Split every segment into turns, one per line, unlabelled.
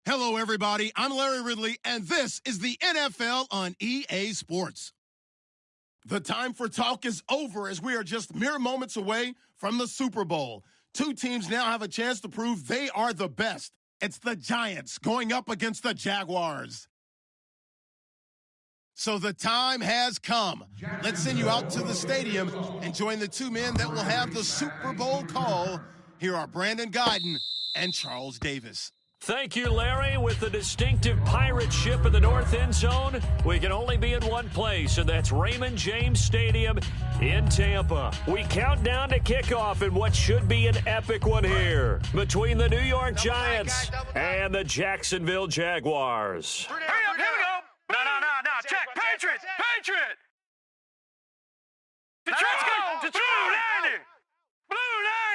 Hello, everybody. I'm Larry Ridley, and this is the NFL on EA Sports. The time for talk is over as we are just mere moments away from the Super Bowl. Two teams now have a chance to prove they are the best. It's the Giants going up against the Jaguars. So the time has come. Let's send you out to the stadium and join the two men that will have the Super Bowl call. Here are Brandon Guyton and Charles Davis.
Thank you, Larry. With the distinctive pirate ship in the north end zone, we can only be in one place, and that's Raymond James Stadium in Tampa. We count down to kickoff in what should be an epic one here between the New York Giants and the Jacksonville Jaguars.
Hurry up, here we go. No. Check. Patriot. Detroit. Blue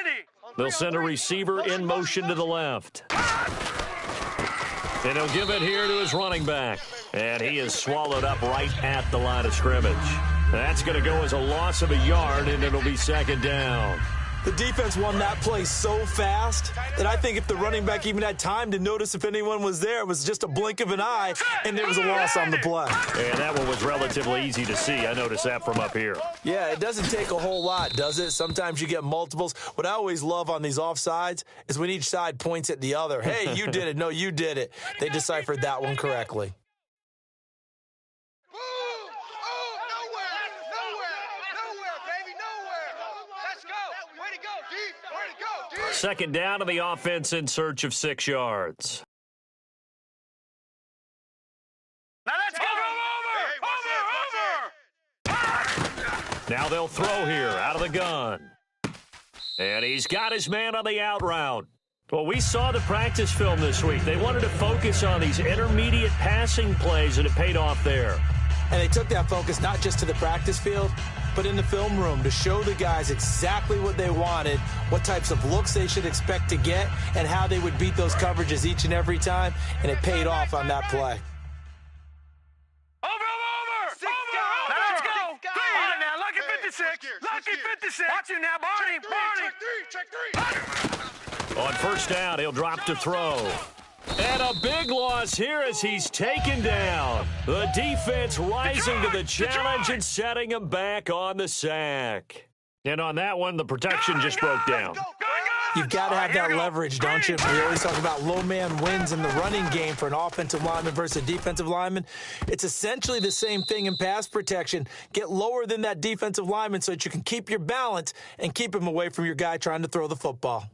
90.
They'll send a receiver in motion to the left. And he'll give it here to his running back. And he is swallowed up right at the line of scrimmage. That's going to go as a loss of a yard, and it'll be second down.
The defense won that play so fast that I think if the running back even had time to notice if anyone was there, it was just a blink of an eye, and there was a loss on the play.
And that one was relatively easy to see. I noticed that from up here.
Yeah, it doesn't take a whole lot, does it? Sometimes you get multiples. What I always love on these offsides is when each side points at the other. Hey, you did it. No, you did it. They deciphered that one correctly.
Second down to the offense in search of 6 yards.
Now let's go. Over.
Now they'll throw here out of the gun. And he's got his man on the out route. Well, we saw the practice film this week. They wanted to focus on these intermediate passing plays, and it paid off there.
And they took that focus not just to the practice field, but in the film room to show the guys exactly what they wanted, what types of looks they should expect to get, and how they would beat those coverages each and every time, and it paid off on that play.
Over. Now let's go. All right, now, Lucky 56. Watch him now, Barney.
Check three.
On first down, he'll drop to throw. And a big loss here as he's taken down. The defense rising to the challenge and setting him back on the sack. And on that one, the protection just broke down.
You've got to have that leverage, don't you? We always talk about low man wins in the running game for an offensive lineman versus a defensive lineman. It's essentially the same thing in pass protection. Get lower than that defensive lineman so that you can keep your balance and keep him away from your guy trying to throw the football.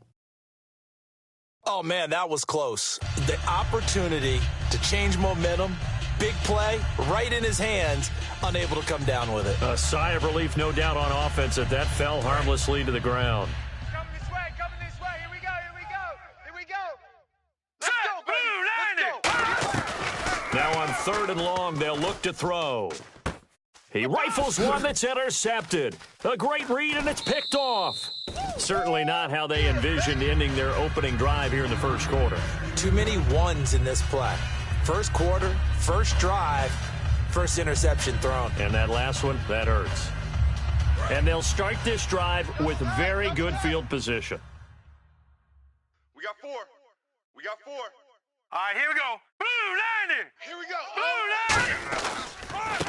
Oh, man, that was close. The opportunity to change momentum, big play, right in his hands, unable to come down with it.
A sigh of relief, no doubt, on offense that fell harmlessly to the ground.
Coming this way. Here we go. Let's go, Blue 90.
Now on third and long, they'll look to throw. He rifles one that's intercepted. A great read, and it's picked off. Certainly not how they envisioned ending their opening drive here in the first quarter.
Too many ones in this play. First quarter, first drive, first interception thrown.
And that last one, that hurts. And they'll start this drive with very good field position.
We got four.
All right, here we go. Blue 90.
Here we go.
Blue 90.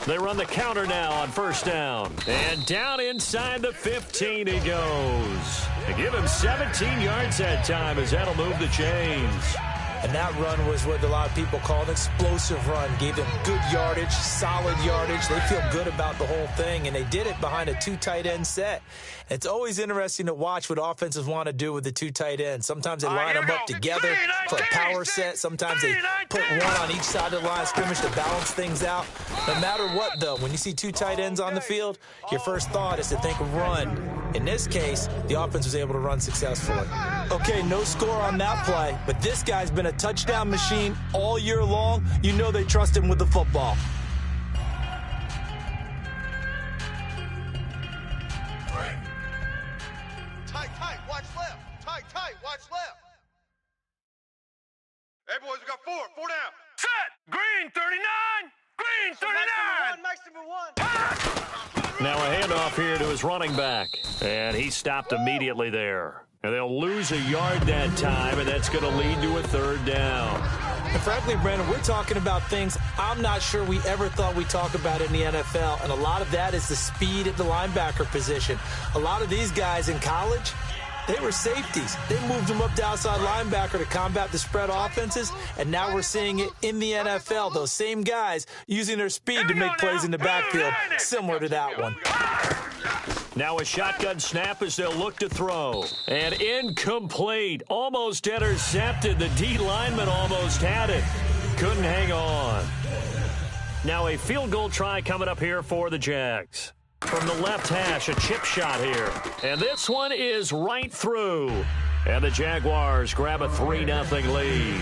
They run the counter now on first down. And down inside the 15 he goes. They give him 17 yards that time as that'll move the chains.
And that run was what a lot of people call an explosive run. Gave them good yardage, solid yardage. They feel good about the whole thing, and they did it behind a 2 tight end set. It's always interesting to watch what offenses want to do with the 2 tight ends. Sometimes they line them up together for a power set. Sometimes they put one on each side of the line of scrimmage to balance things out. No matter what, though, when you see 2 tight ends on the field, your first thought is to think run. In this case, the offense was able to run successfully. Okay, no score on that play, but this guy's been a touchdown machine all year long. You know they trust him with the football.
Tight, watch left. Tight, watch left. Hey, boys, we got four down.
Set. Green 39.
Maximum one.
Now a handoff here to his running back. And he stopped immediately there. And they'll lose a yard that time, and that's going to lead to a third down.
And frankly, Brandon, we're talking about things I'm not sure we ever thought we'd talk about in the NFL, and a lot of that is the speed at the linebacker position. A lot of these guys in college, they were safeties. They moved them up to outside linebacker to combat the spread offenses, and now we're seeing it in the NFL. Those same guys using their speed to make plays in the backfield, similar to that one.
Now a shotgun snap as they'll look to throw. And incomplete. Almost intercepted. The D lineman almost had it. Couldn't hang on. Now a field goal try coming up here for the Jags. From the left hash, a chip shot here. And this one is right through. And the Jaguars grab a 3-0 lead.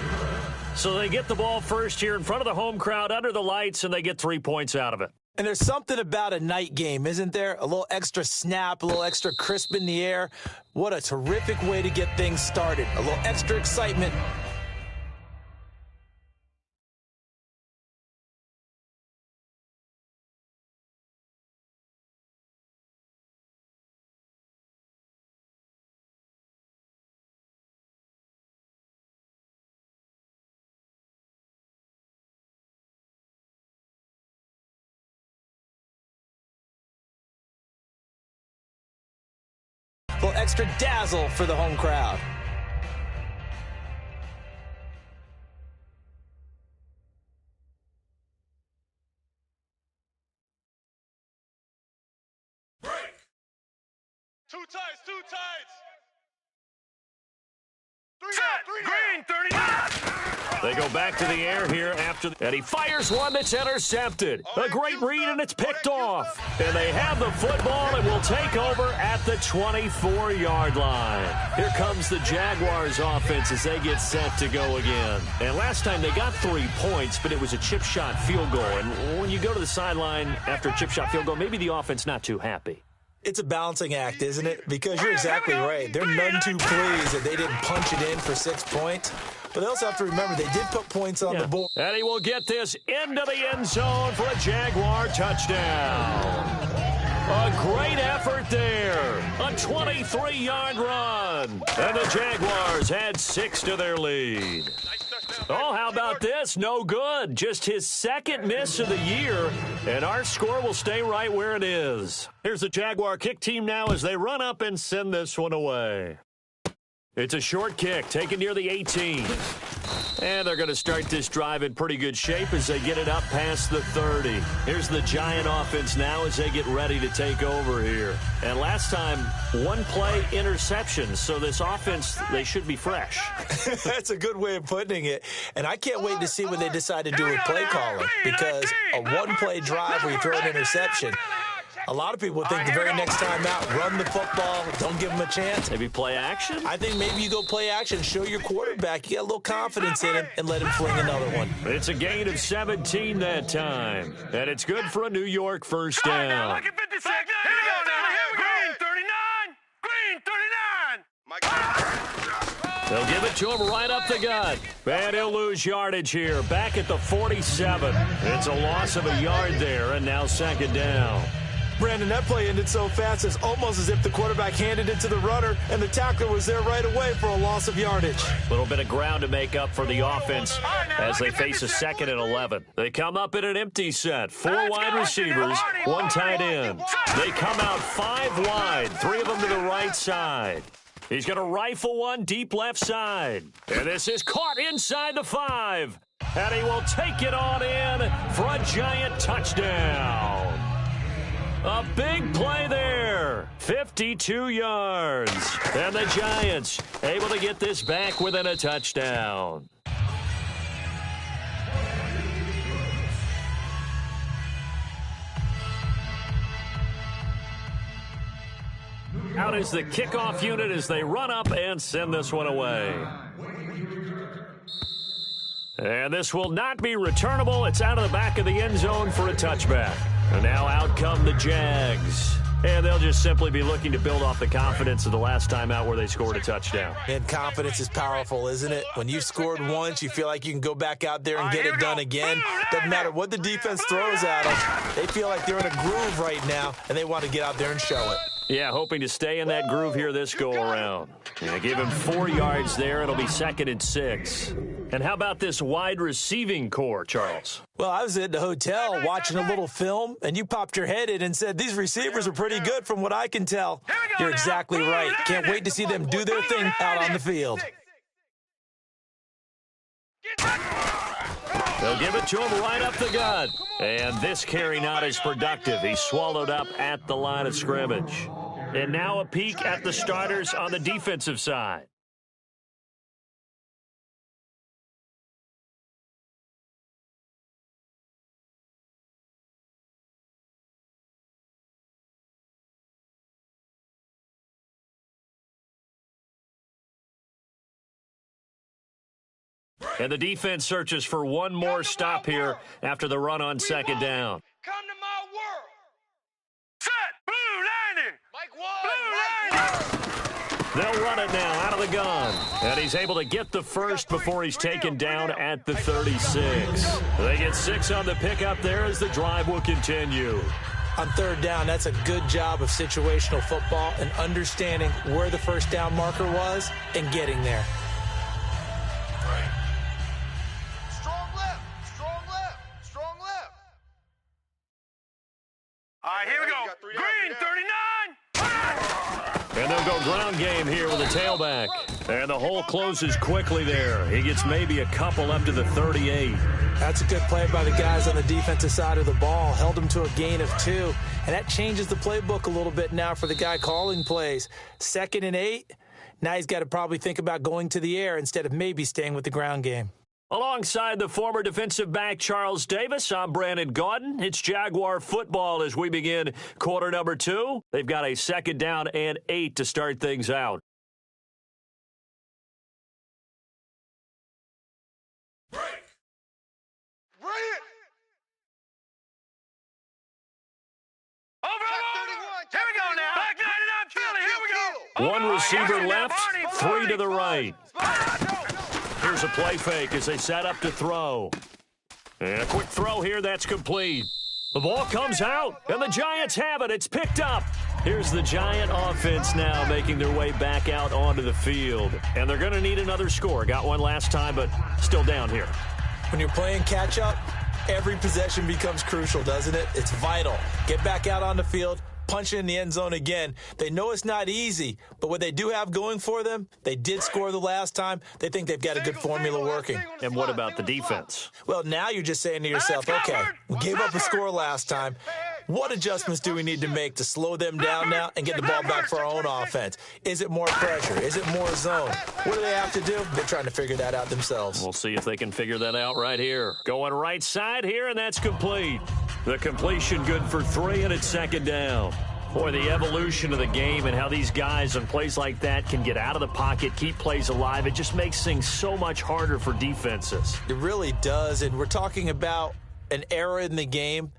So they get the ball first here in front of the home crowd under the lights, and they get 3 points out of it.
And there's something about a night game, isn't there? A little extra snap, a little extra crisp in the air. What a terrific way to get things started. A little extra excitement. A little extra dazzle for the home crowd.
Break. Two tights.
Green 39.
They go back to the air here and he fires one that's intercepted. A great read, and it's picked off. And they have the football and will take over at the 24-yard line. Here comes the Jaguars offense as they get set to go again. And last time they got 3 points, but it was a chip shot field goal. And when you go to the sideline after a chip shot field goal, maybe the offense not too happy.
It's a balancing act, isn't it? Because you're exactly right. They're none too pleased that they didn't punch it in for 6 points. But they also have to remember they did put points on the board.
And he will get this into the end zone for a Jaguar touchdown. A great effort there. A 23-yard run. And the Jaguars add 6 to their lead. Oh, how about this? No good. Just his second miss of the year, and our score will stay right where it is. Here's the Jaguar kick team now as they run up and send this one away. It's a short kick taken near the 18. And they're going to start this drive in pretty good shape as they get it up past the 30. Here's the Giant offense now as they get ready to take over here. And last time, one play interception. So this offense, they should be fresh.
That's a good way of putting it. And I can't wait to see what they decide to do with play calling. Because a one-play drive where you throw an interception, a lot of people think the very next time out, run the football, don't give them a chance.
Maybe play action?
I think maybe you go play action, show your quarterback you got a little confidence in him, and let him fling another one.
It's a gain of 17 that time. And it's good for a New York first down.
Look at 56. Here we go now. Green 39.
They'll give it to him right up the gut. And he'll lose yardage here. Back at the 47. It's a loss of a yard there, and now second down.
Brandon, that play ended so fast, it's almost as if the quarterback handed it to the runner, and the tackler was there right away for a loss of yardage.
A little bit of ground to make up for the offense as they face a 2nd and 11. They come up in an empty set. 4 wide receivers, 1 tight end. They come out 5 wide, 3 of them to the right side. He's going to rifle one deep left side. And this is caught inside the 5. And he will take it on in for a Giant touchdown. A big play there. 52 yards. And the Giants able to get this back within a touchdown. Out is the kickoff unit as they run up and send this one away. And this will not be returnable. It's out of the back of the end zone for a touchback. And now out come the Jags. And they'll just simply be looking to build off the confidence of the last time out where they scored a touchdown.
And confidence is powerful, isn't it? When you've scored once, you feel like you can go back out there and get it done again. Doesn't matter what the defense throws at them. They feel like they're in a groove right now, and they want to get out there and show it.
Yeah, hoping to stay in that groove here this go-around. Yeah, give him 4 yards there. It'll be 2nd and 6. And how about this wide receiving core, Charles?
Well, I was at the hotel watching a little film, and you popped your head in and said, these receivers are pretty good from what I can tell. You're exactly right. Can't wait to see them do their thing out on the field.
They'll give it to him right up the gut. And this carry not as productive. He's swallowed up at the line of scrimmage. And now a peek at the starters on the defensive side. And the defense searches for one more stop here after the run on 2nd down.
Come to my world. Set. Blue landing.
They'll run it now out of the gun. And he's able to get the first before he's taken down at the 36. They get 6 on the pickup there as the drive will continue.
On 3rd down, that's a good job of situational football and understanding where the first down marker was and getting there.
All right, here we go. Green, 39.
And they'll go ground game here with a tailback. And the hole closes quickly there. He gets maybe a couple up to the 38.
That's a good play by the guys on the defensive side of the ball. Held him to a gain of 2. And that changes the playbook a little bit now for the guy calling plays. 2nd and 8. Now he's got to probably think about going to the air instead of maybe staying with the ground game.
Alongside the former defensive back Charles Davis, I'm Brandon Gaudin. It's Jaguar football as we begin quarter number 2. They've got a 2nd down and 8 to start things out.
Break it.
Over. Here we go now. Back 99, Philly. Here we go.
One receiver left, 3 to the right. Here's a play fake as they set up to throw. And a quick throw here, that's complete. The ball comes out, and the Giants have it. It's picked up. Here's the Giant offense now making their way back out onto the field. And they're going to need another score. Got one last time, but still down here.
When you're playing catch-up, every possession becomes crucial, doesn't it? It's vital. Get back out on the field. Punch it in the end zone again. They know it's not easy, but what they do have going for them, they did score the last time. They think they've got a good formula working.
And what about the defense?
Well, now you're just saying to yourself, okay, we gave up a score last time. What adjustments do we need to make to slow them down now and get the ball back for our own offense? Is it more pressure? Is it more zone? What do they have to do? They're trying to figure that out themselves.
We'll see if they can figure that out right here. Going right side here, and that's complete. The completion good for 3, and it's 2nd down. Boy, the evolution of the game and how these guys on plays like that can get out of the pocket, keep plays alive, it just makes things so much harder for defenses.
It really does, and we're talking about an era in the game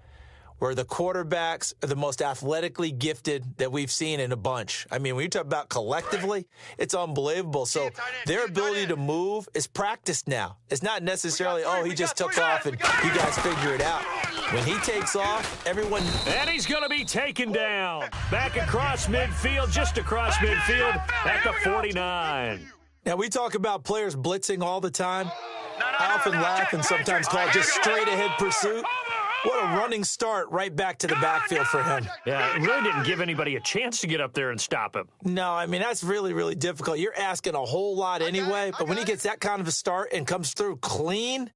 where the quarterbacks are the most athletically gifted that we've seen in a bunch. I mean, when you talk about collectively, it's unbelievable. So their ability to move is practiced now. It's not necessarily, oh, he just took off and you guys figure it out. When he takes off, everyone...
And he's going to be taken down. Back across midfield, just across midfield at the 49.
Now, we talk about players blitzing all the time. I often laugh and sometimes call it just straight-ahead pursuit. What a running start right back to the backfield for him.
Yeah, it really didn't give anybody a chance to get up there and stop him.
No, I mean, that's really, really difficult. You're asking a whole lot anyway, but when he gets that kind of a start and comes through clean,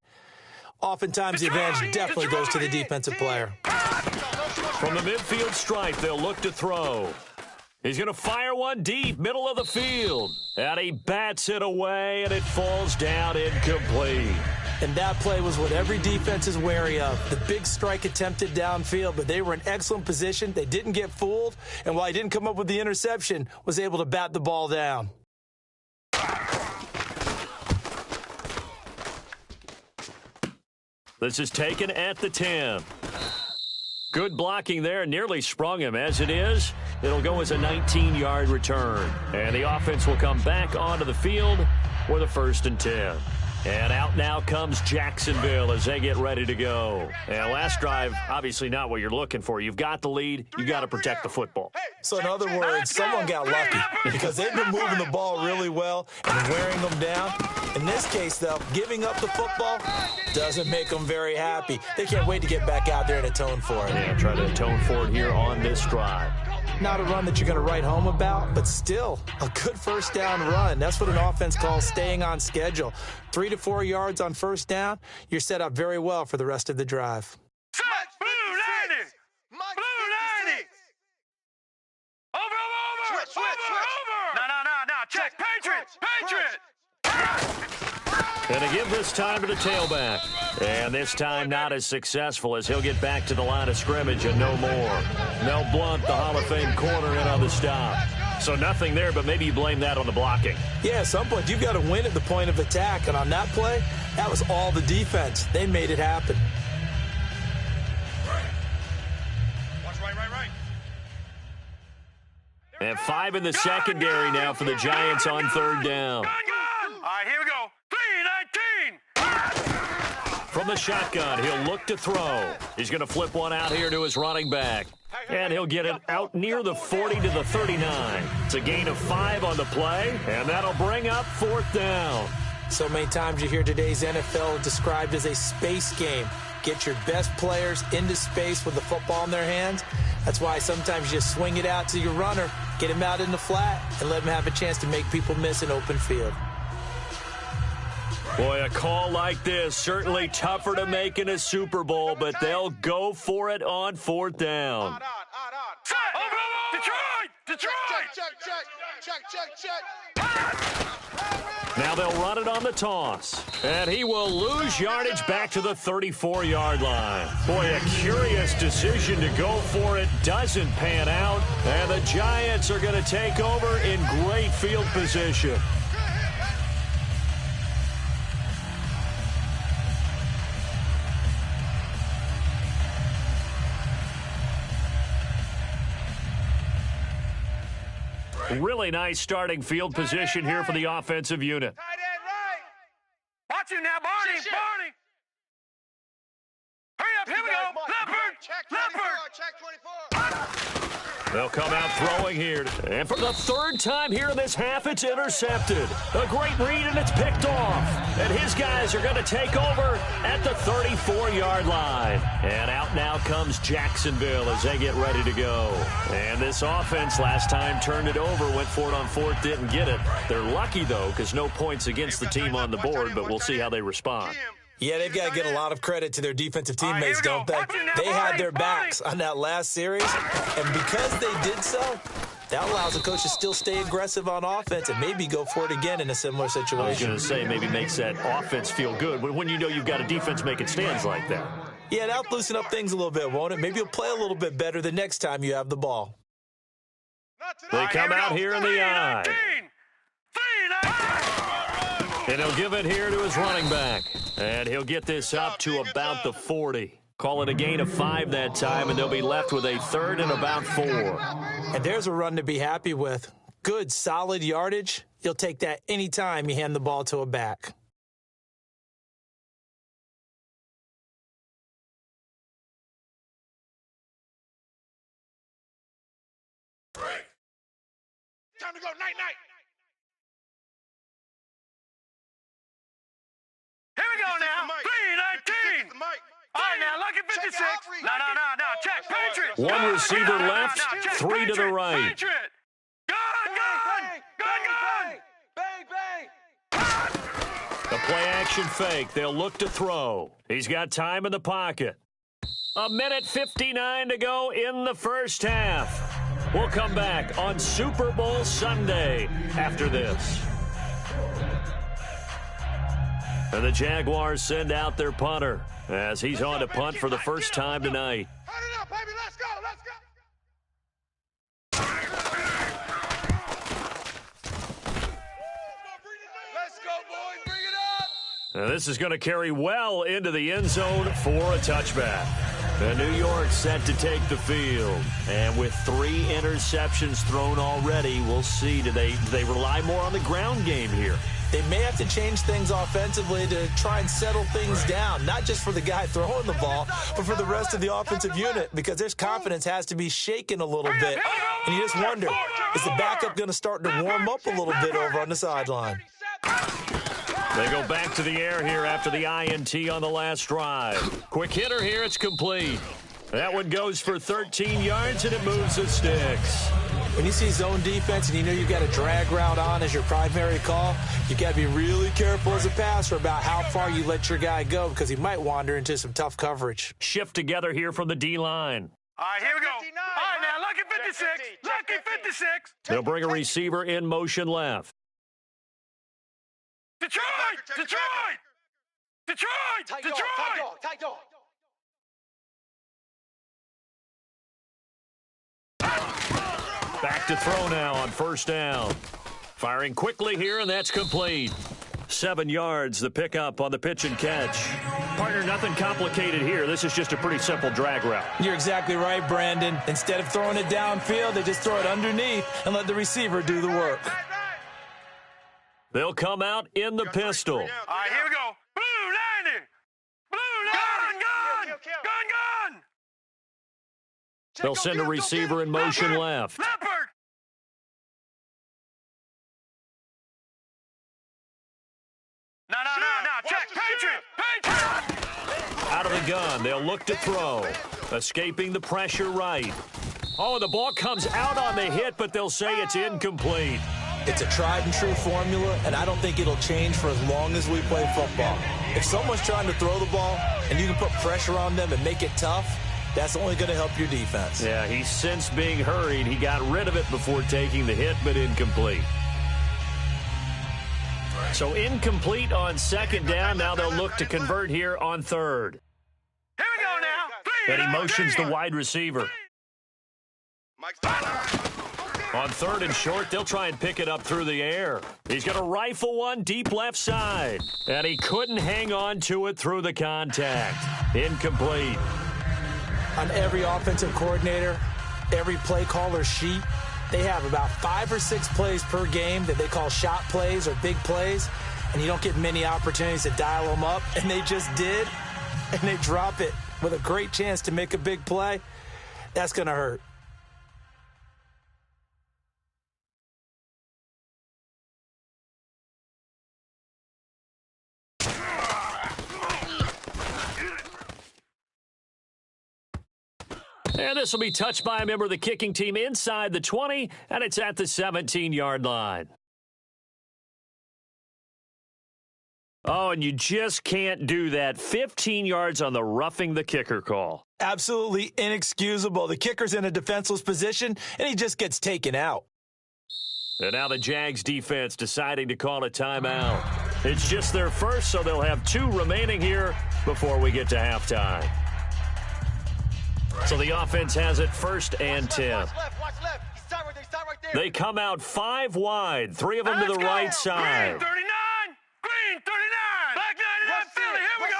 oftentimes the advantage definitely goes to the defensive player.
From the midfield stripe, they'll look to throw. He's going to fire one deep, middle of the field. And he bats it away, and it falls down incomplete.
And that play was what every defense is wary of. The big strike attempted downfield, but they were in excellent position. They didn't get fooled, and while he didn't come up with the interception, was able to bat the ball down.
This is taken at the 10. Good blocking there, nearly sprung him. As it is, it'll go as a 19-yard return. And the offense will come back onto the field with a 1st and 10. And out now comes Jacksonville as they get ready to go. And last drive, obviously not what you're looking for. You've got the lead. You got to protect the football.
So in other words, someone got lucky because they've been moving the ball really well and wearing them down. In this case, though, giving up the football doesn't make them very happy. They can't wait to get back out there and atone for it.
Yeah, try to atone for it here on this drive.
Not a run that you're going to write home about, but still a good first down run. That's what an offense calls staying on schedule. 3 to 4 yards on first down, you're set up very well for the rest of the drive.
Blue 90! Blue 90! Over!
Switch.
No. Check. Patriot!
And to give this time to the tailback. And this time not as successful as he'll get back to the line of scrimmage and no more. Mel Blount, the Hall of Fame corner, in on the stop. So nothing there, but maybe you blame that on the blocking.
Yeah, at some point you've got to win at the point of attack. And on that play, that was all the defense. They made it happen.
Watch right.
And 5 in the secondary now for the Giants on third down.
Gun! All right, here we go. 3-19!
From the shotgun, he'll look to throw. He's going to flip one out here to his running back. And he'll get it out near the 40 to the 39. It's a gain of 5 on the play, and that'll bring up fourth down.
So many times you hear today's NFL described as a space game. Get your best players into space with the football in their hands. That's why sometimes you just swing it out to your runner, get him out in the flat, and let him have a chance to make people miss an open field.
Boy, a call like this, certainly tougher to make in a Super Bowl, but they'll go for it on fourth down.
On.
Detroit!
Check.
Now they'll run it on the toss. And he will lose yardage back to the 34-yard line. Boy, a curious decision to go for it doesn't pan out. And the Giants are going to take over in great field position. Really nice starting field position here for the offensive unit.
Tight end right.
Watch him now, Barney!
Shit.
Barney! Hurry up, here we go! Leopard!
Check 24.
They'll come out throwing here. And for the third time here in this half, it's intercepted. A great read, and it's picked off. And his guys are going to take over at the 34-yard line. And out now comes Jacksonville as they get ready to go. And this offense last time turned it over, went for it on fourth, didn't get it. They're lucky, though, because no points against the team on the board, but we'll see how they respond.
Yeah, they've got to get a lot of credit to their defensive teammates,
here we
don't
go.
they?
Watch it now,
They had their
Barney.
backs on that last series, and because they did so, that allows the coach to still stay aggressive on offense and maybe go for it again in a similar
I was
situation.
going to say maybe makes that offense feel good when you know you've got a defense making stands like that.
Yeah, that'll loosen up things a little bit, won't it? Maybe you'll play a little bit better the next time you have the ball.
They come out here in the eye.
3-19!
And he'll give it here to his running back. And he'll get this up to about the 40. Call it a gain of 5 that time, and they'll be left with a third and about 4.
And there's a run to be happy with. Good, solid yardage. You'll take that any time you hand the ball to a back.
Time to go. Night.
Here we go now. 3-19! All right, now, lucky 56. No. Check. Patriot!
One receiver left,
Check.
3 to the right.
Patriot! Gun!
Bang.
The play-action fake. They'll look to throw. He's got time in the pocket. 1:59 to go in the first half. We'll come back on Super Bowl Sunday after this. And the Jaguars send out their punter as he's on to punt for the first time tonight.
Turn it up, baby. Let's go. Let's go, boys. Bring it up.
Now this is going to carry well into the end zone for a touchback. And New York set to take the field. And with 3 interceptions thrown already, we'll see. Do they rely more on the ground game here?
they may have to change things offensively to try and settle things down, not just for the guy throwing the ball, but for the rest of the offensive unit, because their confidence has to be shaken a little bit. And you just wonder, is the backup going to start to warm up a little bit over on the sideline?
They go back to the air here after the INT on the last drive. Quick hitter here, it's complete. That one goes for 13 yards, and it moves the sticks.
When you see zone defense and you know you've got a drag route on as your primary call, you got to be really careful as a passer about how far you let your guy go, because he might wander into some tough coverage.
Shift together here from the D-line.
All right, here we go. All right, now, lucky 56. Lucky 56.
They'll bring a receiver in motion left.
Detroit! Detroit! Detroit! Detroit!
Tight dog.
Back to throw now on first down. Firing quickly here, and that's complete. 7 yards, the pickup on the pitch and catch. Partner, nothing complicated here. This is just a pretty simple drag route.
You're exactly right, Brandon. Instead of throwing it downfield, they just throw it underneath and let the receiver do the work.
They'll come out in the pistol.
All right, here we go. Blue 90. Blue 90. Gun.
They'll send a receiver in motion left.
Leopard. No. Check. Patriot.
Out of the gun, they'll look to throw. Escaping the pressure right. Oh, the ball comes out on the hit, but they'll say it's incomplete.
It's a tried-and-true formula, and I don't think it'll change for as long as we play football. If someone's trying to throw the ball and you can put pressure on them and make it tough, that's only going to help your defense.
Yeah, he's since being hurried. He got rid of it before taking the hit, but incomplete. So incomplete on second down. Now they'll look to convert here on third.
Here we go now.
And he motions the wide receiver. On third and short, they'll try and pick it up through the air. He's going to rifle one deep left side. And he couldn't hang on to it through the contact. Incomplete.
On every offensive coordinator, every play caller sheet, they have about 5 or 6 plays per game that they call shot plays or big plays, and you don't get many opportunities to dial them up, and they just did, and they drop it with a great chance to make a big play. That's going to hurt.
And this will be touched by a member of the kicking team inside the 20, and it's at the 17-yard line. Oh, and you just can't do that. 15 yards on the roughing the kicker call.
Absolutely inexcusable. The kicker's in a defenseless position, and he just gets taken out.
And now the Jags defense deciding to call a timeout. It's just their first, so they'll have 2 remaining here before we get to halftime. So the offense has it first and 10.
Watch left. He's right there.
They come out 5 wide, 3 of them to the right side.
Green 39. Black 99 Philly. Here we go.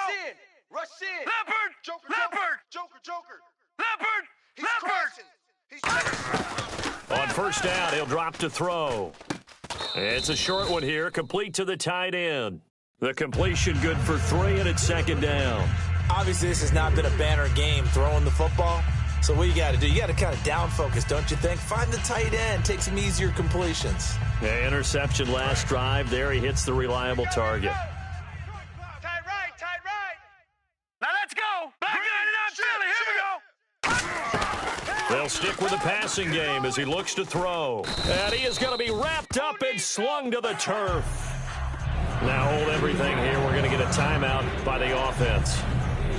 Rush in.
Leopard.
On first down, he'll drop to throw. It's a short one here, complete to the tight end. The completion good for 3, and it's second down.
Obviously, this has not been a banner game throwing the football. So what you got to do, you got to kind of down focus, don't you think? Find the tight end, take some easier completions.
Yeah, interception last drive. There he hits the reliable target.
Tight right. Now let's go. Black 99 Philly. Here we go.
They'll stick with the passing game as he looks to throw. And he is going to be wrapped up and slung to the turf. Now hold everything here. We're going to get a timeout by the offense.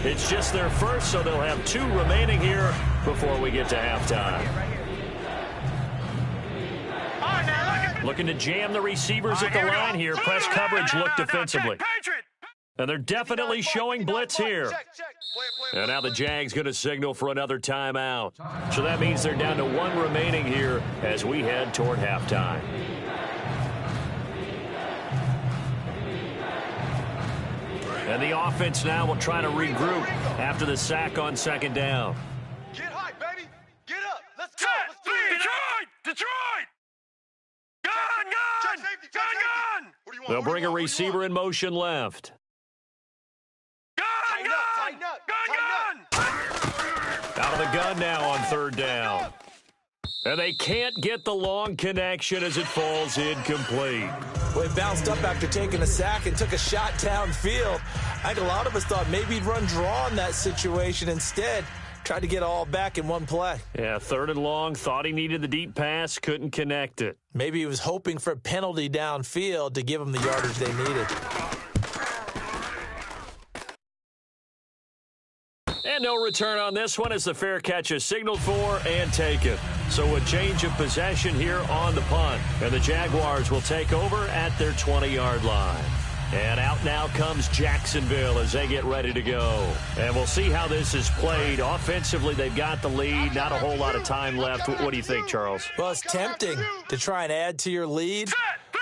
It's just their first, so they'll have 2 remaining here before we get to halftime. Looking to jam the receivers at the line here. Press coverage look defensively. And they're definitely showing blitz here. And now the Jags going to signal for another timeout. So that means they're down to 1 remaining here as we head toward halftime. And the offense now will try to regroup after the sack on second down.
Get high, baby. Get up. Let's go.
Set. Detroit. Gun.
They'll bring a receiver in motion left.
Gun!
Out of the gun now on third down. And they can't get the long connection as it falls incomplete.
Well, he bounced up after taking a sack and took a shot downfield. I think a lot of us thought maybe he'd run draw in that situation. Instead, tried to get all back in one play.
Yeah, third and long, thought he needed the deep pass, couldn't connect it.
Maybe he was hoping for a penalty downfield to give him the yardage they needed.
And no return on this one as the fair catch is signaled for and taken. So a change of possession here on the punt. And the Jaguars will take over at their 20-yard line. And out now comes Jacksonville as they get ready to go. And we'll see how this is played. Offensively, they've got the lead. Not a whole lot of time left. What do you think, Charles?
Well, it's tempting to try and add to your lead.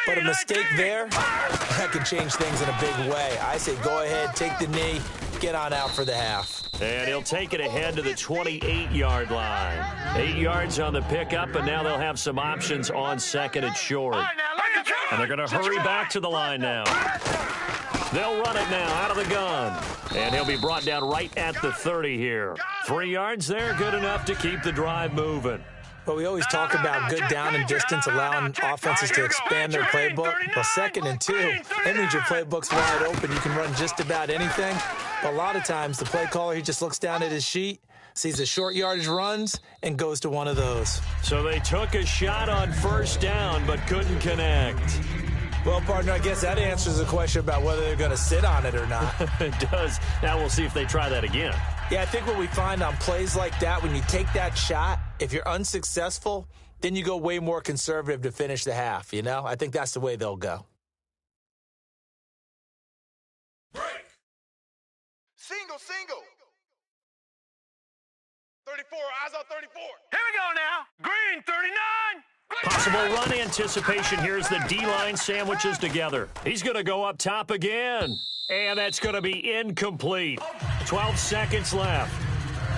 But a mistake there, that can change things in a big way. I say go ahead, take the knee, get on out for the half.
And he'll take it ahead to the 28-yard line. 8 yards on the pickup, and now they'll have some options on second and short. And they're going to hurry back to the line now. They'll run it now out of the gun. And he'll be brought down right at the 30 here. 3 yards there, good enough to keep the drive moving.
But we always talk about good down and distance, allowing offenses to expand their playbook. Well, 2nd and 2, that means your playbook's wide open. You can run just about anything. But a lot of times, the play caller, he just looks down at his sheet, sees the short yardage runs, and goes to one of those.
So they took a shot on first down, but couldn't connect.
Well, partner, I guess that answers the question about whether they're going to sit on it or not.
It does. Now we'll see if they try that again.
Yeah, I think what we find on plays like that, when you take that shot, if you're unsuccessful, then you go way more conservative to finish the half, you know? I think that's the way they'll go.
Break. Single. 34, eyes on 34.
Here we go now. Green, 39.
Possible run anticipation. Here's the D-line sandwiches together. He's going to go up top again. And that's going to be incomplete. 12 seconds left.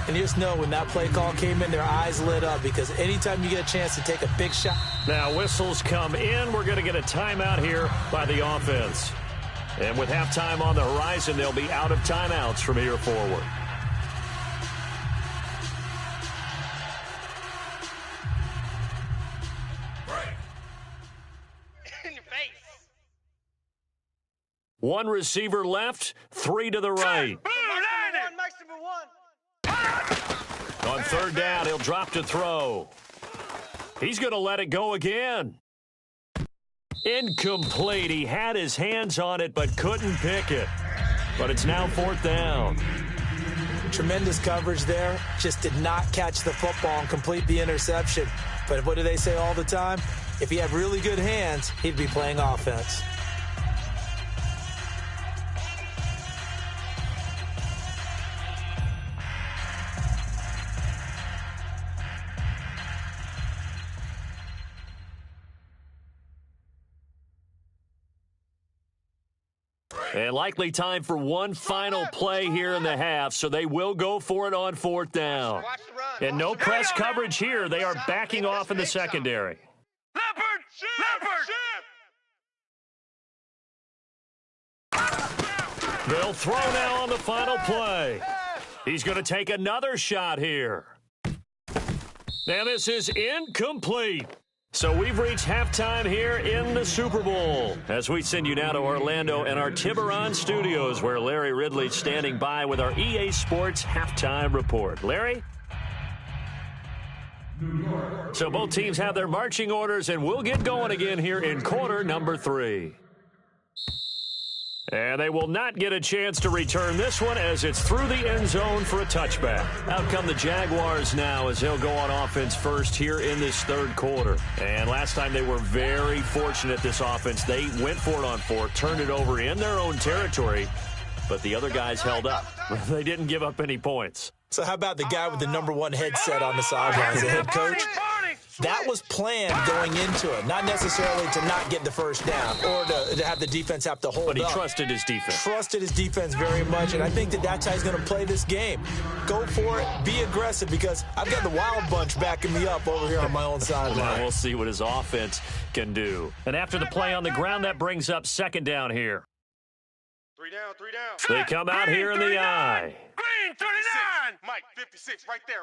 And you just know when that play call came in, their eyes lit up because anytime you get a chance to take a big shot.
Now whistles come in. We're going to get a timeout here by the offense. And with halftime on the horizon, they'll be out of timeouts from here forward. One receiver left, 3 to the right. On third down, he'll drop to throw. He's going to let it go again. Incomplete. He had his hands on it but couldn't pick it. But it's now 4th down.
Tremendous coverage there. Just did not catch the football and complete the interception. But what do they say all the time? If he had really good hands, he'd be playing offense.
And likely time for one final play here in the half, so they will go for it on 4th down. And no press coverage here. They are backing off in the secondary. They'll throw now on the final play. He's going to take another shot here. Now this is incomplete. So we've reached halftime here in the Super Bowl as we send you now to Orlando and our Tiburon studios where Larry Ridley's standing by with our EA Sports halftime report. Larry? So both teams have their marching orders and we'll get going again here in quarter number 3. And they will not get a chance to return this one as it's through the end zone for a touchback. Out come the Jaguars now as they'll go on offense first here in this third quarter. And last time they were very fortunate, this offense. They went for it on 4, turned it over in their own territory, but the other guys held up. They didn't give up any points.
So how about the guy with the #1 headset on the sidelines, the head coach? That was planned going into it, not necessarily to not get the first down or to have the defense have to hold up.
But he trusted his defense.
Trusted his defense very much, and I think that's how he's going to play this game. Go for it, be aggressive, because I've got the wild bunch backing me up over here on my own sideline.
We'll see what his offense can do. And after the play on the ground, that brings up second down here.
3 down, 3 down.
They come out
Green,
here in the
39.
eye.
Green, 39.
Mike, 56, right there,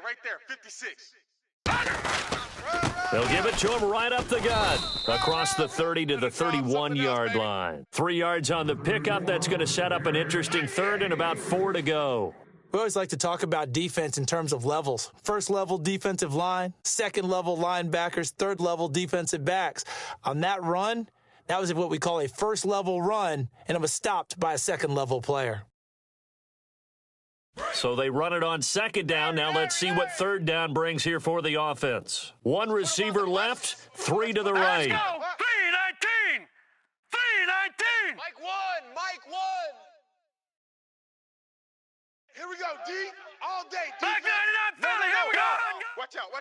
56.
They'll give it to him right up the gut, across the 30 to the 31-yard line. 3 yards on the pickup. That's going to set up an interesting third and about 4 to go.
We always like to talk about defense in terms of levels. First level defensive line, second level linebackers, third level defensive backs. On that run, that was what we call a first level run, and it was stopped by a second level player.
So they run it on second down. Now let's see what third down brings here for the offense. 1 receiver left, 3 to the right.
Let's go. 319. 319.
Mike 1. Here we go, D. All day, D.
Back 99 Philly. Here we go.
Watch out.
Over.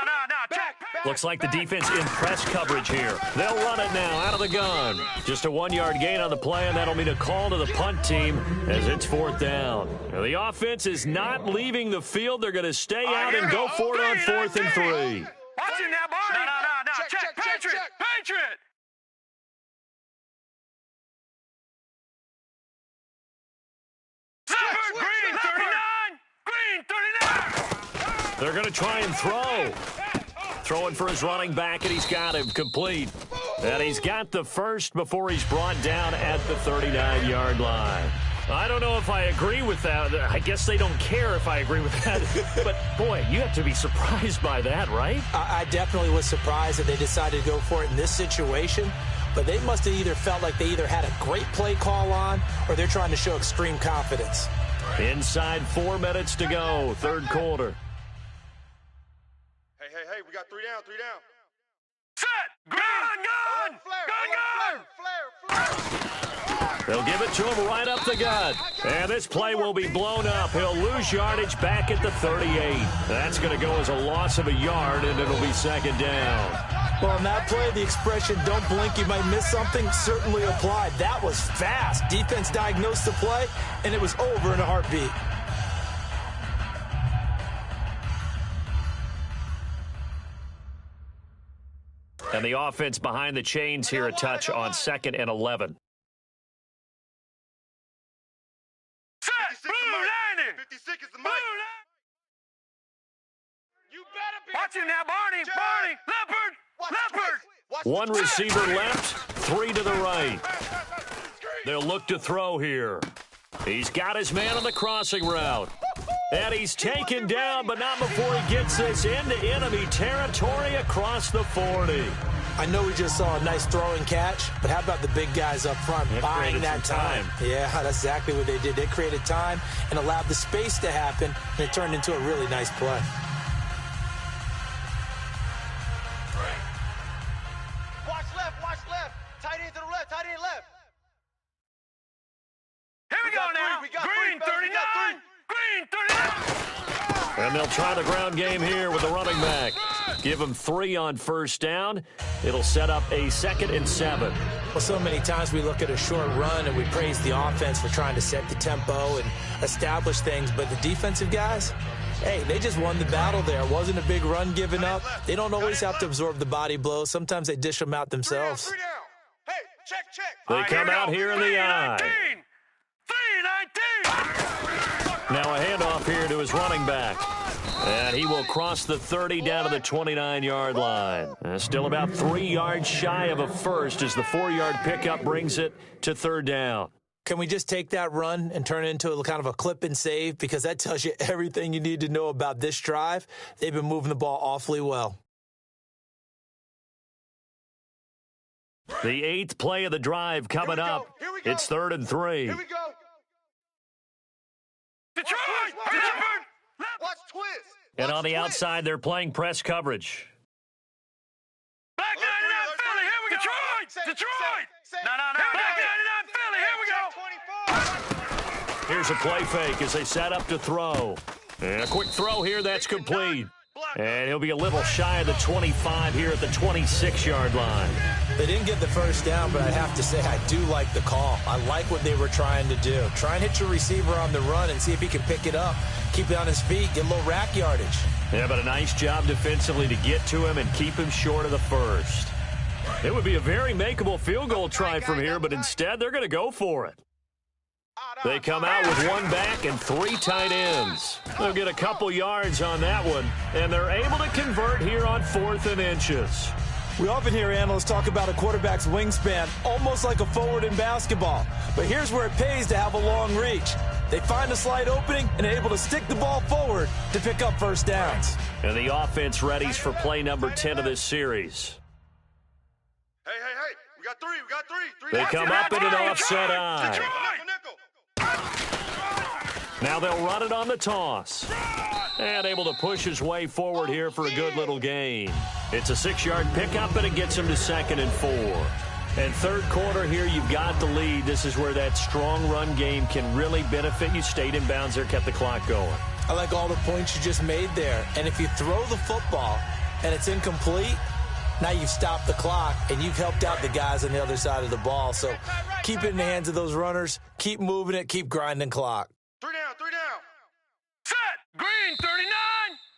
No. Check.
Looks like the defense in press coverage here. They'll run it now out of the gun. Just a 1-yard gain on the play, and that'll mean a call to the punt team as it's 4th down. Now, the offense is not leaving the field. They're going to stay out and go for it on 4th and 3.
Watch it now, Barney. No. Check. Patriot. Green 39.
They're going to try and throw. Throwing for his running back, and he's got him complete. And he's got the first before he's brought down at the 39-yard line. I don't know if I agree with that. I guess they don't care if I agree with that. But, boy, you have to be surprised by that, right?
I definitely was surprised that they decided to go for it in this situation. But they must have either felt like they either had a great play call on or they're trying to show extreme confidence.
Inside 4 minutes to go, third quarter.
Hey, we got 3 down.
Set. Gun.
Flare.
They'll give it to him right up the gut. And this play will be blown up. He'll lose yardage back at the 38. That's going to go as a loss of a yard, and it'll be second down.
Well, on that play, the expression, don't blink, you might miss something, certainly applied. That was fast. Defense diagnosed the play, and it was over in a heartbeat.
And the offense behind the chains here, a touch on 2nd and 11.
Set. Blue 90.
56 is the Mike. You better be.
Watch it now, Barney. Leopard.
1 receiver left, 3 to the right. They'll look to throw here. He's got his man on the crossing route. And he's taken down, but not before he gets this into enemy territory across the 40.
I know we just saw a nice throwing catch, but how about the big guys up front buying that time? Yeah, that's exactly what they did. They created time and allowed the space to happen, and it turned into a really nice play.
Watch left. Tight end to the left.
Here we go now. Green 39. Green 39.
And they'll try the ground game here with the running back. Give him 3 on first down. It'll set up a 2nd and 7.
Well, so many times we look at a short run and we praise the offense for trying to set the tempo and establish things, but the defensive guys, hey, they just won the battle there. It wasn't a big run given up. They don't always have to absorb the body blows. Sometimes they dish them out themselves.
3 down. Hey, check.
They come out here in the eye.
319.
Now a handoff here to his running back. And he will cross the 30 down to the 29-yard line. Still about 3 yards shy of a first as the 4-yard pickup brings it to third down.
Can we just take that run and turn it into a kind of a clip and save? Because that tells you everything you need to know about this drive. They've been moving the ball awfully well.
The 8th play of the drive coming up. It's 3rd and 3.
Here we go.
Detroit.
Watch twist.
And on the outside, they're playing press coverage.
Back 99 Philly. Here we go. Detroit. No. Back 99 Philly. Here we go.
Here's a play fake as they set up to throw. And a quick throw here, that's complete. And he'll be a little shy of the 25 here at the 26-yard line.
They didn't get the first down, but I have to say I do like the call. I like what they were trying to do. Try and hit your receiver on the run and see if he can pick it up. Keep it on his feet, get a little rack yardage.
Yeah, but a nice job defensively to get to him and keep him short of the first. It would be a very makeable field goal try from here, but instead they're going to go for it. They come out with one back and 3 tight ends. They'll get a couple yards on that one, and they're able to convert here on 4th and inches.
We often hear analysts talk about a quarterback's wingspan, almost like a forward in basketball. But here's where it pays to have a long reach. They find a slight opening and are able to stick the ball forward to pick up first downs.
And the offense readies for play number 10 of this series.
Hey, we got three.
They come up in an offset eye. Now they'll run it on the toss. And able to push his way forward here for a good little gain. It's a 6-yard pickup, and it gets him to 2nd and 4. And third quarter here, you've got the lead. This is where that strong run game can really benefit you. Stayed in bounds there, kept the clock going.
I like all the points you just made there. And if you throw the football and it's incomplete, now you've stopped the clock and you've helped out the guys on the other side of the ball. So keep it in the hands of those runners. Keep moving it. Keep grinding clock.
3 down.
Set. Green 39.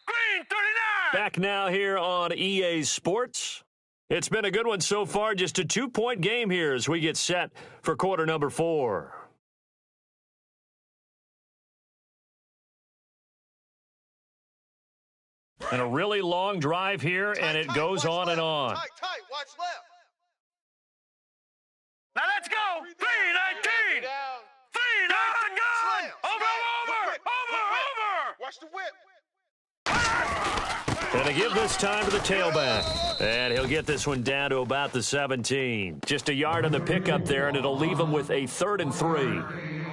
Green 39.
Back now here on EA Sports. It's been a good one so far. Just a 2-point game here as we get set for quarter number 4. And a really long drive here, and it goes on and on.
Tight, watch left.
Now let's go. 319. 319. Over.
Watch the whip.
And to give this time to the tailback. And he'll get this one down to about the 17. Just a yard on the pickup there, and it'll leave him with a 3rd and 3.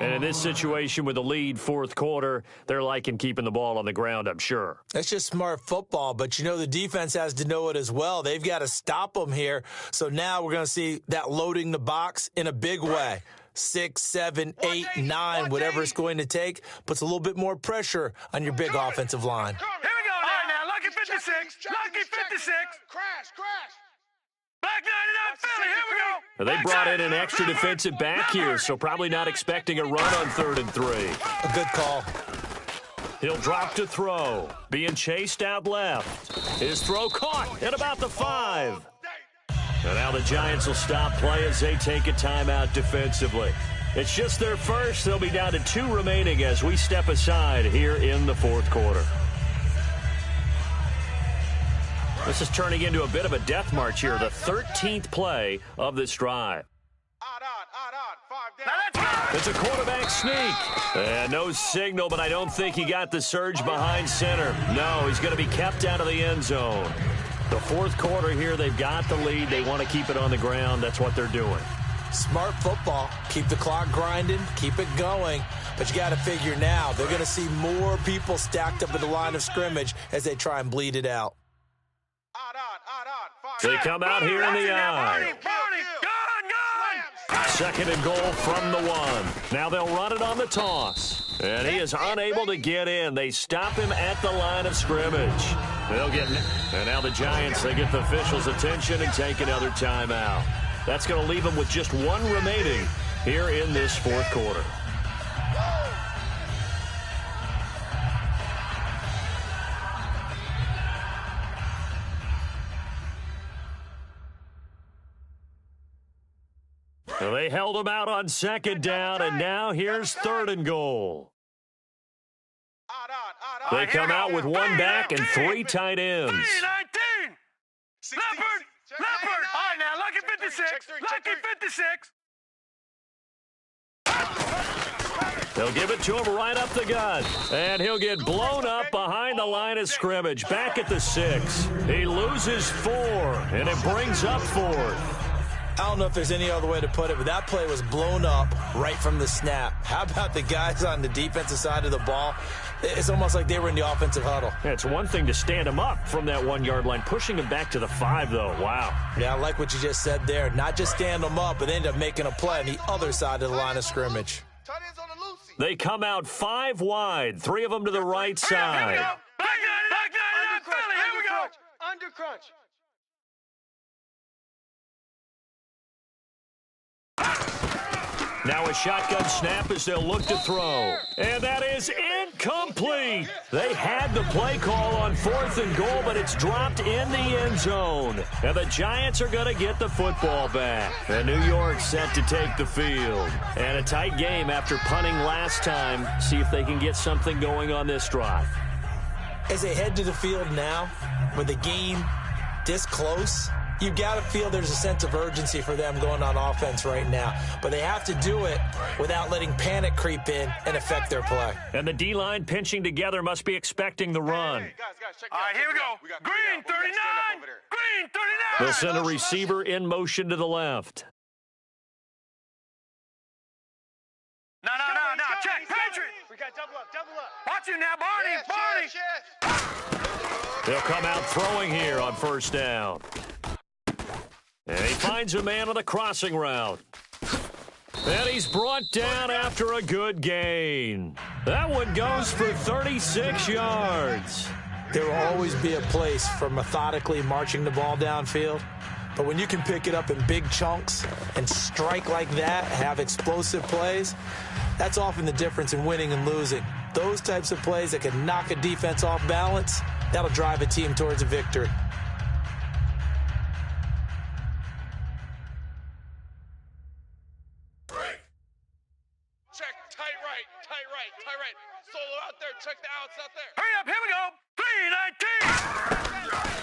And in this situation with the lead, fourth quarter, they're liking keeping the ball on the ground, I'm sure.
That's just smart football, but you know the defense has to know it as well. They've got to stop them here. So now we're going to see that loading the box in a big way. 6, 7, 8, 9, whatever it's going to take, puts a little bit more pressure on your big offensive line.
Here we go now. Lucky 56. Lucky 56.
Crash.
Black 99 Philly. Here we go.
They brought in an extra defensive back here, so probably not expecting a run on 3rd and 3.
A good call.
He'll drop to throw. Being chased out left. His throw caught at about the 5. And now the Giants will stop play as they take a timeout defensively. It's just their first. They'll be down to 2 remaining as we step aside here in the fourth quarter. This is turning into a bit of a death march here, the 13th play of this drive.
Odd, 5 down.
Now let's go.
It's a quarterback sneak. And no signal, but I don't think he got the surge behind center. No, he's going to be kept out of the end zone. The fourth quarter here, they've got the lead. They want to keep it on the ground. That's what they're doing.
Smart football. Keep the clock grinding. Keep it going. But you got to figure now, they're going to see more people stacked up at the line of scrimmage as they try and bleed it out.
Odd, 5
They come out here in the eye.
Gone.
2nd and goal from the 1. Now they'll run it on the toss. And he is unable to get in. They stop him at the line of scrimmage. They'll get, and now the Giants, they get the officials' attention and take another timeout. That's going to leave them with just 1 remaining here in this fourth quarter. So they held him out on 2nd down, and now here's 3rd and goal. They come out with 1 back and 3 tight ends.
319. Leopard. All right, now, Lucky 56. Lucky 56.
They'll give it to him right up the gut. And he'll get blown up behind the line of scrimmage. Back at the 6. He loses 4, and it brings up 4th.
I don't know if there's any other way to put it, but that play was blown up right from the snap. How about the guys on the defensive side of the ball? It's almost like they were in the offensive huddle.
Yeah, it's one thing to stand him up from that 1-yard line. Pushing him back to the 5, though. Wow.
Yeah, I like what you just said there. Not just stand them up, but end up making a play on the other side of the line of scrimmage.
Tight ends on the loosey.
They come out 5 wide, 3 of them to the right side.
Black 99 Philly.
crunch.
Now a shotgun snap as they'll look to throw. And that is incomplete. They had the play call on 4th and goal, but it's dropped in the end zone. And the Giants are going to get the football back. And New York set to take the field. And a tight game after punting last time. See if they can get something going on this drive.
As they head to the field now, with the game this close, you've got to feel there's a sense of urgency for them going on offense right now. But they have to do it without letting panic creep in and affect their play.
And the D-line pinching together must be expecting the run.
Hey, guys, check
All right, here we go. Green 39. Green 39.
They'll send a receiver in motion to the left.
No. Check. Patriot.
We got double up.
Watch you now, Barney.
Yes.
They'll come out throwing here on first down. And he finds a man on the crossing route. And he's brought down after a good gain. That one goes for 36 yards.
There will always be a place for methodically marching the ball downfield. But when you can pick it up in big chunks and strike like that, have explosive plays, that's often the difference in winning and losing. Those types of plays that can knock a defense off balance, that'll drive a team towards a victory.
Check, tight right. Solo out there, check the outs out there.
Hurry up, here we go.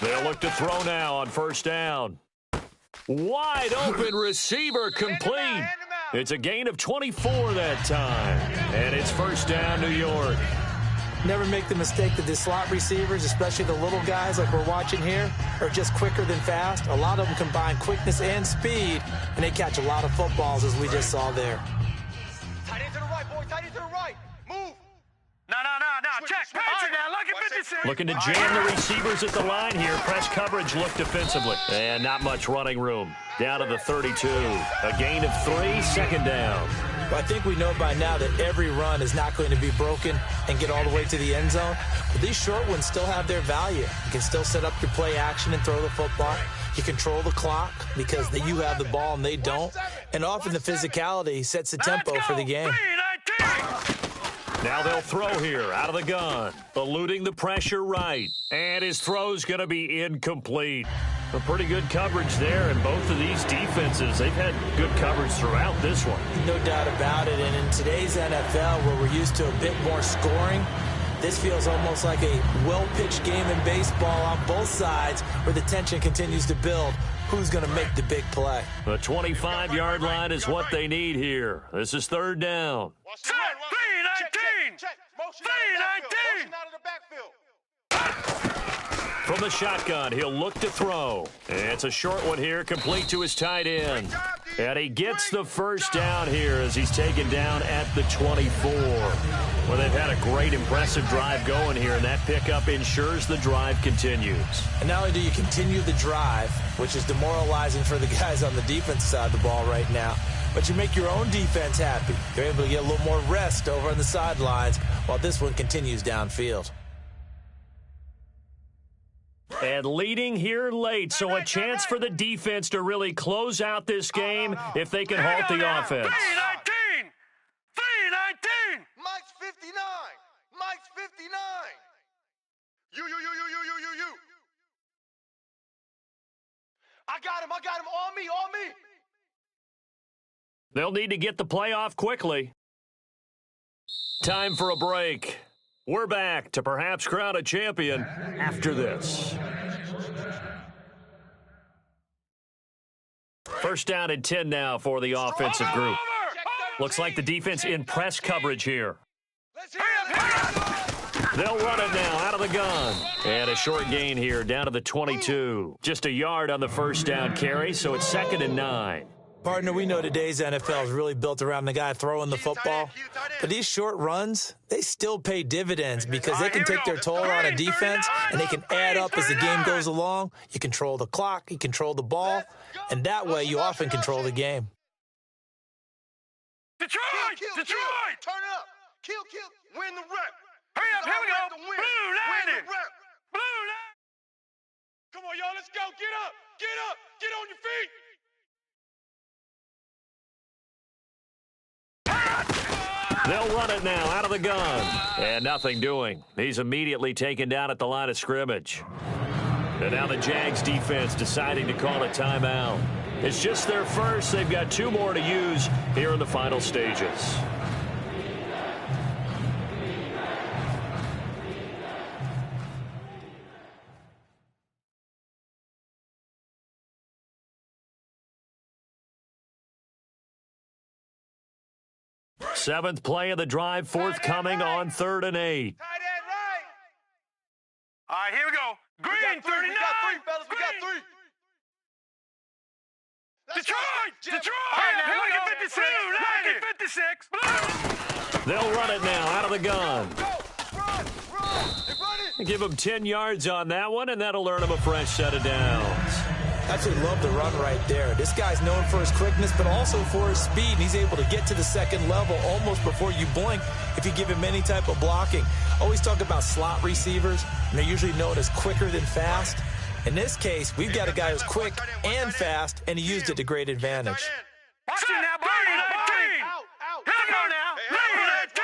319.
They'll look to throw now on first down. Wide open receiver complete. It's a gain of 24 that time. And it's first down, New York.
Never make the mistake that the slot receivers, especially the little guys like we're watching here, are just quicker than fast. A lot of them combine quickness and speed, and they catch a lot of footballs, as we just saw there.
Tight end to the right, boy. Tight end to the right. Move.
No. Check. Patriot now. Lucky 56.
Looking to jam the receivers at the line here. Press coverage look defensively. And not much running room. Down to the 32. A gain of 3, second down.
Well, I think we know by now that every run is not going to be broken and get all the way to the end zone. But these short ones still have their value. You can still set up your play action and throw the football. You control the clock because you have the ball and they don't. And often the physicality sets the tempo for the game.
319.
Now they'll throw here out of the gun. Eluding the pressure right. And his throw's going to be incomplete. A pretty good coverage there, and both of these defenses, they've had good coverage throughout this one.
No doubt about it. And in today's NFL, where we're used to a bit more scoring, this feels almost like a well-pitched game in baseball on both sides where the tension continues to build. Who's going to make the big play?
The 25-yard line is what they need here. This is third down.
Set. 319. Check. Motion out of the backfield.
From the shotgun, he'll look to throw. It's a short one here, complete to his tight end. And he gets the first down here as he's taken down at the 24. Well, they've had a great, impressive drive going here, and that pickup ensures the drive continues.
And not only do you continue the drive, which is demoralizing for the guys on the defense side of the ball right now, but you make your own defense happy. You're able to get a little more rest over on the sidelines while this one continues downfield.
And leading here late, so a chance for the defense to really close out this game if they can halt the offense.
319.
Mike's 59. Mike's 59. You. I got him. On me.
They'll need to get the play off quickly. Time for a break. We're back to perhaps crown a champion after this. First down and 10 now for the offensive group. Looks like the defense in press coverage here. They'll run it now out of the gun. And a short gain here down to the 22. Just a yard on the first down carry, so it's 2nd and 9.
Partner, we know today's NFL is really built around the guy throwing the football. But these short runs, they still pay dividends because they can take their toll on a defense and they can add up as the game goes along. You control the clock, you control the ball, and that way you often control the game.
Detroit!
Turn up. Kill. Win the rep.
Hurry up, here we go. Blue 90.
Win the rep.
Blue 90.
Come on, y'all. Let's go. Get up. Get up. Get on your feet.
They'll run it now out of the gun. And nothing doing. He's immediately taken down at the line of scrimmage. And now the Jags defense deciding to call a timeout. It's just their first. They've got 2 more to use here in the final stages. Seventh play of the drive forthcoming on 3rd and 8.
Tight end right. All right, here we go. Green, 39. We got 3, fellas. We got 3. Detroit! Detroit! All right, now, lucky 56. Lucky 56.
They'll run it now out of the gun.
Run! Run it!
Give him 10 yards on that one, and that'll earn him a fresh set of downs.
Absolutely love the run right there. This guy's known for his quickness, but also for his speed. And he's able to get to the second level almost before you blink if you give him any type of blocking. Always talk about slot receivers, and they're usually known as quicker than fast. In this case, we've got a guy who's quick and fast, and he used it to great advantage.
Watch it now, Barney. 19.
Out.
Here we go now. Number 19.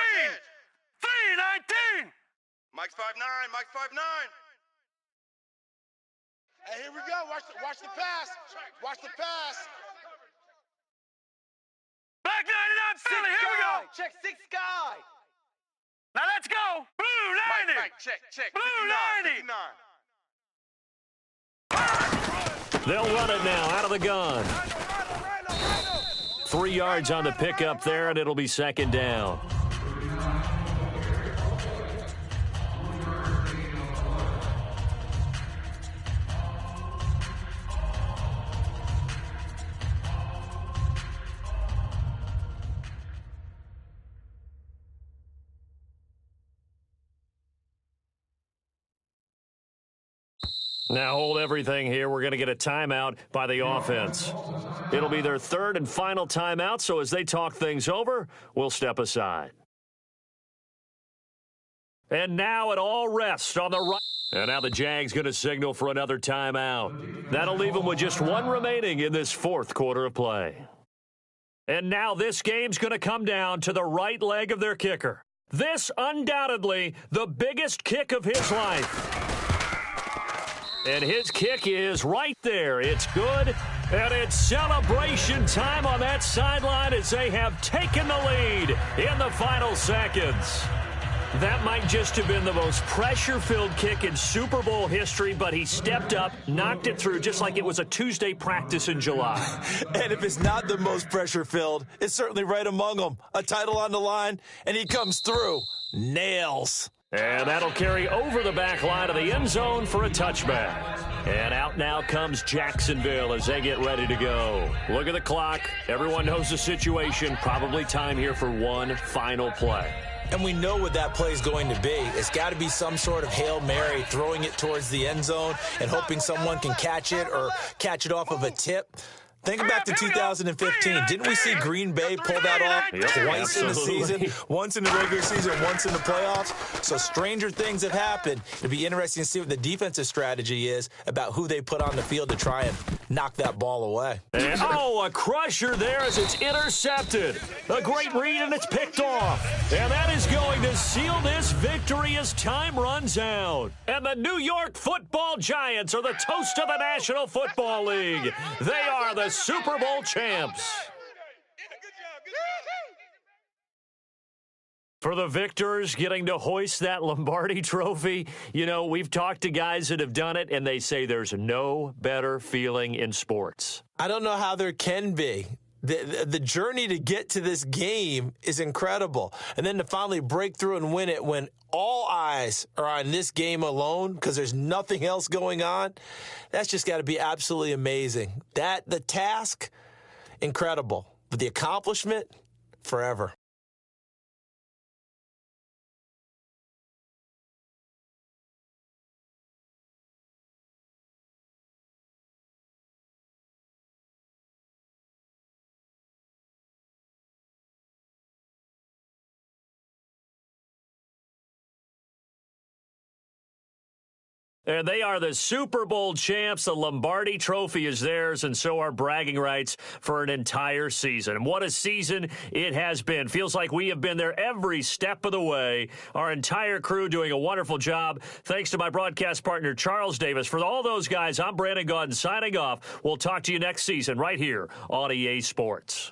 319.
Mike's 5'9". Mike's 5'9". Hey, here we go. Watch the pass. Watch the pass.
Black 99 Philly. Here we go.
Check 6 guy.
Now let's go. Blue 90.
Mike, check.
Blue 90.
59.
They'll run it now out of the gun. 3 yards on the pickup there, and it'll be 2nd down. Now hold everything here. We're going to get a timeout by the offense. It'll be their 3rd and final timeout, so as they talk things over, we'll step aside. And now it all rests on the right. And now the Jags going to signal for another timeout. That'll leave them with just 1 remaining in this 4th quarter of play. And now this game's going to come down to the right leg of their kicker. This undoubtedly the biggest kick of his life. And his kick is right there. It's good, and it's celebration time on that sideline as they have taken the lead in the final seconds. That might just have been the most pressure-filled kick in Super Bowl history, but he stepped up, knocked it through just like it was a Tuesday practice in July.
And if it's not the most pressure-filled, it's certainly right among them. A title on the line, and he comes through. Nails.
And that'll carry over the back line of the end zone for a touchback. And out now comes Jacksonville as they get ready to go. Look at the clock. Everyone knows the situation. Probably time here for one final play.
And we know what that play is going to be. It's got to be some sort of Hail Mary, throwing it towards the end zone and hoping someone can catch it or catch it off of a tip. Think back to 2015. Didn't we see Green Bay pull that off twice in the season? Once in the regular season, once in the playoffs. So stranger things have happened. It'll be interesting to see what the defensive strategy is about who they put on the field to try and knock that ball away.
And, a crusher there as it's intercepted. A great read, and it's picked off. And that is going to seal this victory as time runs out. And the New York Football Giants are the toast of the National Football League. They are the Super Bowl champs. For the victors getting to hoist that Lombardi trophy, you know, we've talked to guys that have done it, and they say there's no better feeling in sports.
I don't know how there can be. The journey to get to this game is incredible. And then to finally break through and win it when all eyes are on this game alone because there's nothing else going on, that's just got to be absolutely amazing. The task, incredible. But the accomplishment, forever.
And they are the Super Bowl champs. The Lombardi Trophy is theirs, and so are bragging rights for an entire season. And what a season it has been. Feels like we have been there every step of the way. Our entire crew doing a wonderful job. Thanks to my broadcast partner, Charles Davis. For all those guys, I'm Brandon Gaudin signing off. We'll talk to you next season right here on EA Sports.